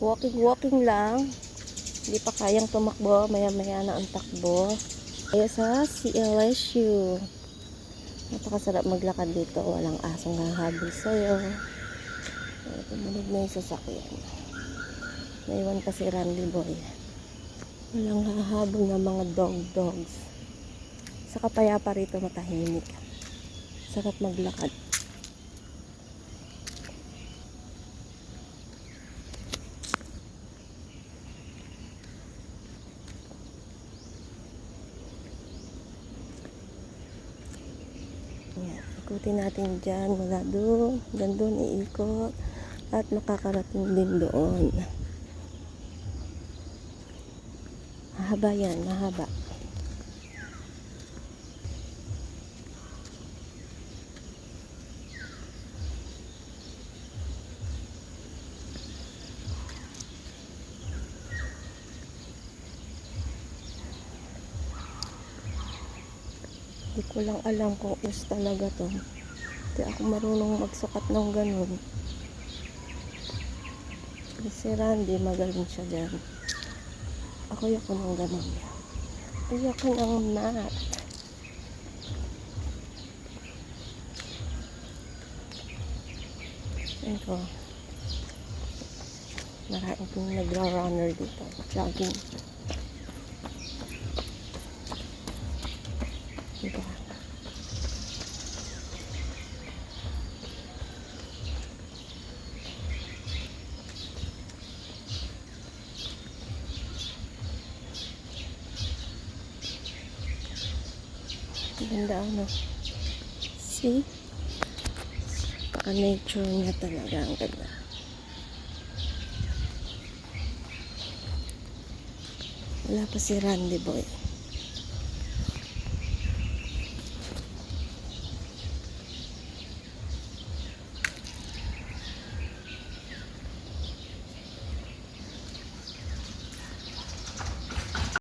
Walking lang. Hindi pa kayang tumakbo. Maya-maya na ang takbo. Kaya sa CLSU. Napakasarap maglakad dito. Walang asong hahabol sa'yo. Tumunog na yung sasakyan. Naiwan pa si Randy Boy. Walang hahabol na mga dogs. Sa kapayapa rito matahimik. Sarap maglakad. Yan. Ikutin natin dyan. Mula doon. Gandun iikot. At makakarating din doon. Mahaba yan. Mahaba. Hindi ko lang alam kung is talaga to. Hindi ako marunong magsukat ng ganun. Si Randy, magaling siya dyan. Ako ng ganun. Ayoko ng mat. Ito. Maraming nagra-runner dito. Jogging. Diba? Ganda ano. See? Paka-nature niya talaga. Ang ganda. Wala pa si Randy Boy.